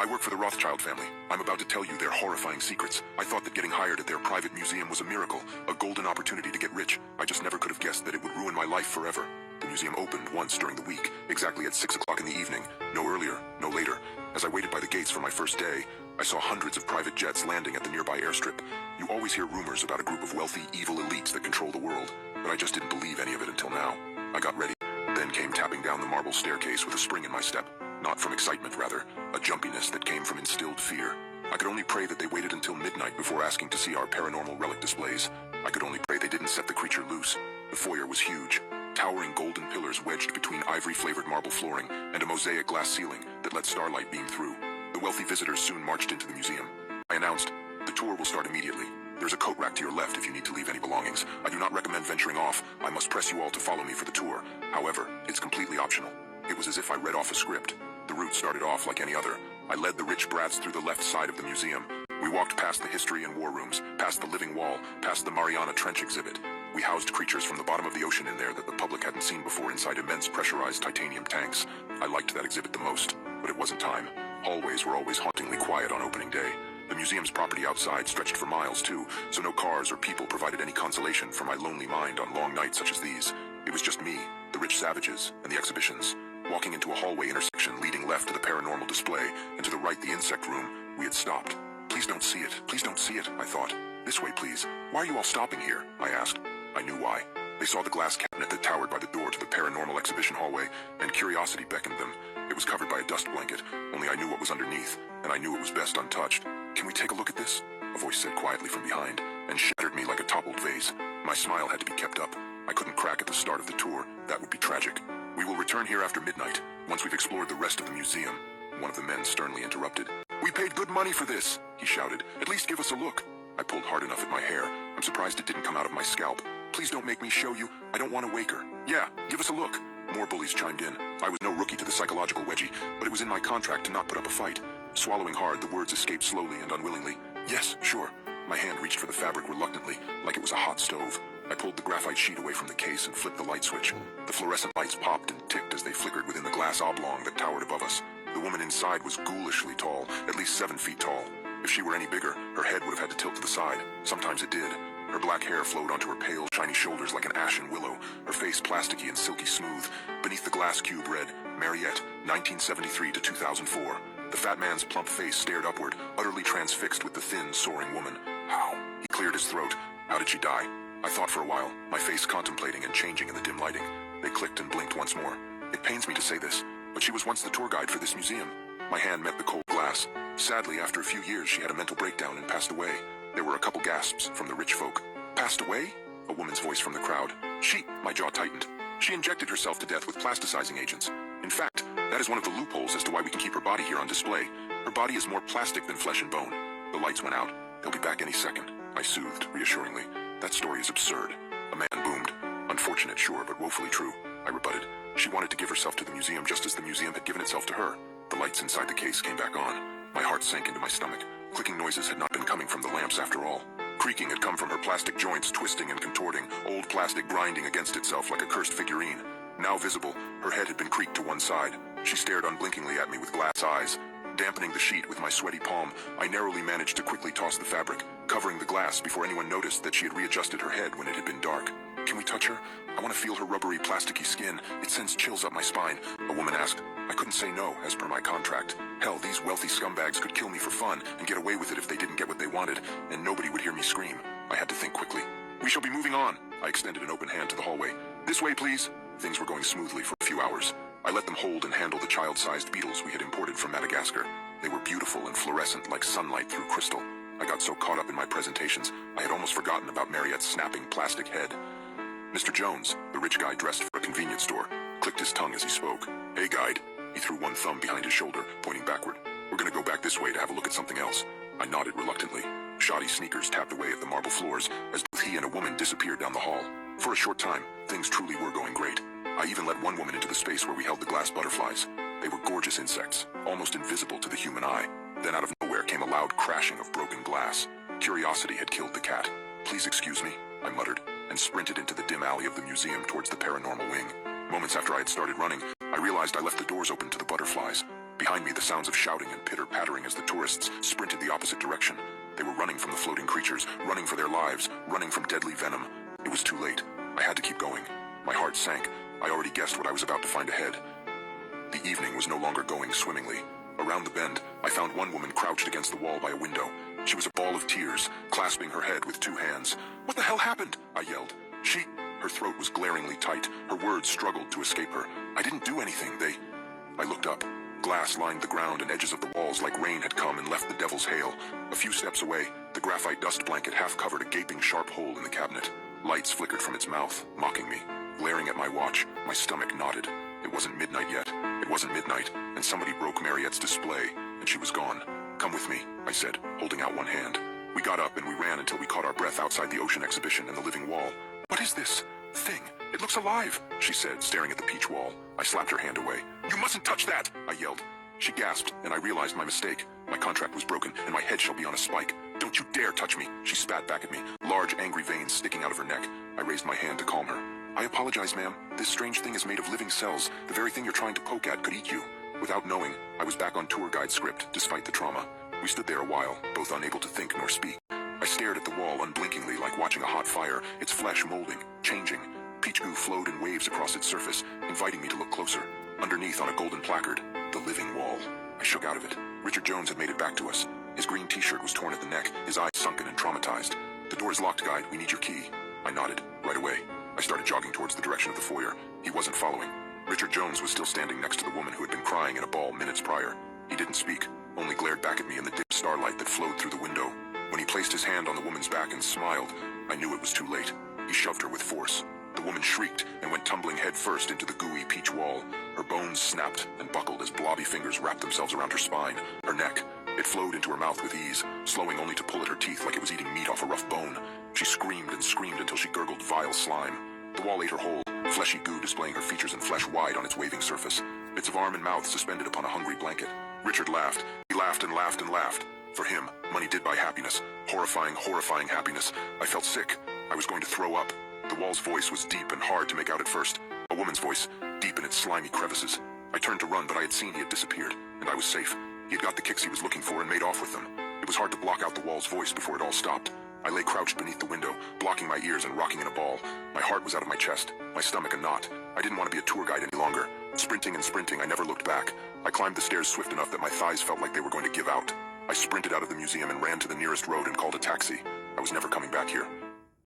I work for the Rothschild family. I'm about to tell you their horrifying secrets. I thought that getting hired at their private museum was a miracle, a golden opportunity to get rich. I just never could have guessed that it would ruin my life forever. The museum opened once during the week, exactly at 6 o'clock in the evening. No earlier, no later. As I waited by the gates for my first day, I saw hundreds of private jets landing at the nearby airstrip. You always hear rumors about a group of wealthy, evil elites that control the world, but I just didn't believe any of it until now. I got ready, then came tapping down the marble staircase with a spring in my step. Not from excitement, rather, a jumpiness that came from instilled fear. I could only pray that they waited until midnight before asking to see our paranormal relic displays. I could only pray they didn't set the creature loose. The foyer was huge. Towering golden pillars wedged between ivory-flavored marble flooring and a mosaic glass ceiling that let starlight beam through. The wealthy visitors soon marched into the museum. I announced, "The tour will start immediately. There's a coat rack to your left if you need to leave any belongings. I do not recommend venturing off. I must press you all to follow me for the tour. However, it's completely optional." It was as if I read off a script. The route started off like any other. I led the rich brats through the left side of the museum. We walked past the history and war rooms, past the living wall, past the Mariana Trench exhibit. We housed creatures from the bottom of the ocean in there that the public hadn't seen before inside immense pressurized titanium tanks. I liked that exhibit the most, but it wasn't time. Hallways were always hauntingly quiet on opening day. The museum's property outside stretched for miles too, so no cars or people provided any consolation for my lonely mind on long nights such as these. It was just me, the rich savages, and the exhibitions. Walking into a hallway intersection leading left to the paranormal display, and to the right the insect room, we had stopped. "Please don't see it, please don't see it," I thought. "This way, please." "Why are you all stopping here?" I asked. I knew why. They saw the glass cabinet that towered by the door to the paranormal exhibition hallway, and curiosity beckoned them. It was covered by a dust blanket, only I knew what was underneath, and I knew it was best untouched. "Can we take a look at this?" a voice said quietly from behind, and shattered me like a toppled vase. My smile had to be kept up. I couldn't crack at the start of the tour. That would be tragic. "We will return here after midnight, once we've explored the rest of the museum," one of the men sternly interrupted. "We paid good money for this," he shouted. "At least give us a look." I pulled hard enough at my hair. I'm surprised it didn't come out of my scalp. "Please don't make me show you. I don't want to wake her." "Yeah, give us a look." More bullies chimed in. I was no rookie to the psychological wedgie, but it was in my contract to not put up a fight. Swallowing hard, the words escaped slowly and unwillingly. "Yes, sure." My hand reached for the fabric reluctantly, like it was a hot stove. I pulled the graphite sheet away from the case and flipped the light switch. The fluorescent lights popped and ticked as they flickered within the glass oblong that towered above us. The woman inside was ghoulishly tall, at least 7 feet tall. If she were any bigger, her head would have had to tilt to the side. Sometimes it did. Her black hair flowed onto her pale, shiny shoulders like an ashen willow, her face plasticky and silky smooth. Beneath the glass cube read, "Mariette, 1973 to 2004. The fat man's plump face stared upward, utterly transfixed with the thin, soaring woman. "How?" He cleared his throat. "How did she die?" I thought for a while, my face contemplating and changing in the dim lighting. They clicked and blinked once more. It pains me to say this, but she was once the tour guide for this museum. My hand met the cold glass. Sadly, after a few years, she had a mental breakdown and passed away. There were a couple gasps from the rich folk. "Passed away?" A woman's voice from the crowd. My jaw tightened. "She injected herself to death with plasticizing agents. In fact, that is one of the loopholes as to why we can keep her body here on display. Her body is more plastic than flesh and bone." The lights went out. "They'll be back any second," I soothed reassuringly. "That story is absurd." A man boomed. "Unfortunate, sure, but woefully true," I rebutted. "She wanted to give herself to the museum just as the museum had given itself to her." The lights inside the case came back on. My heart sank into my stomach. Clicking noises had not been coming from the lamps after all. Creaking had come from her plastic joints twisting and contorting, old plastic grinding against itself like a cursed figurine. Now visible, her head had been creaked to one side. She stared unblinkingly at me with glass eyes. Dampening the sheet with my sweaty palm, I narrowly managed to quickly toss the fabric, covering the glass before anyone noticed that she had readjusted her head when it had been dark. "Can we touch her? I want to feel her rubbery, plasticky skin. It sends chills up my spine," a woman asked. I couldn't say no, as per my contract. Hell, these wealthy scumbags could kill me for fun and get away with it if they didn't get what they wanted, and nobody would hear me scream. I had to think quickly. "We shall be moving on." I extended an open hand to the hallway. "This way, please." Things were going smoothly for a few hours. I let them hold and handle the child-sized beetles we had imported from Madagascar. They were beautiful and fluorescent like sunlight through crystal. I got so caught up in my presentations, I had almost forgotten about Mariette's snapping plastic head. Mr. Jones, the rich guy dressed for a convenience store, clicked his tongue as he spoke. "Hey, guide." He threw one thumb behind his shoulder, pointing backward. "We're gonna go back this way to have a look at something else." I nodded reluctantly. Shoddy sneakers tapped away at the marble floors as both he and a woman disappeared down the hall. For a short time, things truly were going great. I even let one woman into the space where we held the glass butterflies. They were gorgeous insects, almost invisible to the human eye. Then out of nowhere came a loud crashing of broken glass. Curiosity had killed the cat. "Please excuse me," I muttered, and sprinted into the dim alley of the museum towards the paranormal wing. Moments after I had started running, I realized I left the doors open to the butterflies. Behind me, the sounds of shouting and pitter-pattering as the tourists sprinted the opposite direction. They were running from the floating creatures, running for their lives, running from deadly venom. It was too late. I had to keep going. My heart sank. I already guessed what I was about to find ahead. The evening was no longer going swimmingly. Around the bend, I found one woman crouched against the wall by a window. She was a ball of tears, clasping her head with two hands. "What the hell happened?" I yelled. Her throat was glaringly tight. Her words struggled to escape her. "I didn't do anything, I looked up. Glass lined the ground and edges of the walls like rain had come and left the devil's hail. A few steps away, the graphite dust blanket half covered a gaping sharp hole in the cabinet. Lights flickered from its mouth, mocking me. Glaring at my watch, my stomach knotted. It wasn't midnight yet. It wasn't midnight, and somebody broke Mariette's display, and she was gone. "Come with me," I said, holding out one hand. We got up and we ran until we caught our breath outside the ocean exhibition and the living wall. "What is this thing? It looks alive," she said, staring at the peach wall. I slapped her hand away. "You mustn't touch that," I yelled. She gasped, and I realized my mistake. My contract was broken, and my head shall be on a spike. "Don't you dare touch me," she spat back at me, large angry veins sticking out of her neck. I raised my hand to calm her. "I apologize, ma'am. This strange thing is made of living cells. The very thing you're trying to poke at could eat you." Without knowing, I was back on tour guide script, despite the trauma. We stood there a while, both unable to think nor speak. I stared at the wall unblinkingly like watching a hot fire, its flesh molding, changing. Peach goo flowed in waves across its surface, inviting me to look closer. Underneath on a golden placard, "The Living Wall." I shook out of it. Richard Jones had made it back to us. His green t-shirt was torn at the neck, his eyes sunken and traumatized. "The door is locked, guide. We need your key." I nodded. Right away. I started jogging towards the direction of the foyer. He wasn't following. Richard Jones was still standing next to the woman who had been crying in a ball minutes prior. He didn't speak, only glared back at me in the dim starlight that flowed through the window. When he placed his hand on the woman's back and smiled, I knew it was too late. He shoved her with force. The woman shrieked and went tumbling headfirst into the gooey peach wall. Her bones snapped and buckled as blobby fingers wrapped themselves around her spine, her neck. It flowed into her mouth with ease, slowing only to pull at her teeth like it was eating meat off a rough bone. She screamed and screamed until she gurgled vile slime. The wall ate her whole, fleshy goo displaying her features and flesh wide on its waving surface. Bits of arm and mouth suspended upon a hungry blanket. Richard laughed. He laughed and laughed and laughed. For him, money did buy happiness. Horrifying, horrifying happiness. I felt sick. I was going to throw up. The wall's voice was deep and hard to make out at first. A woman's voice, deep in its slimy crevices. I turned to run, but I had seen he had disappeared, and I was safe. He had got the kicks he was looking for and made off with them. It was hard to block out the wall's voice before it all stopped. I lay crouched beneath the window, blocking my ears and rocking in a ball. My heart was out of my chest, my stomach a knot. I didn't want to be a tour guide any longer. Sprinting and sprinting, I never looked back. I climbed the stairs swift enough that my thighs felt like they were going to give out. I sprinted out of the museum and ran to the nearest road and called a taxi. I was never coming back here.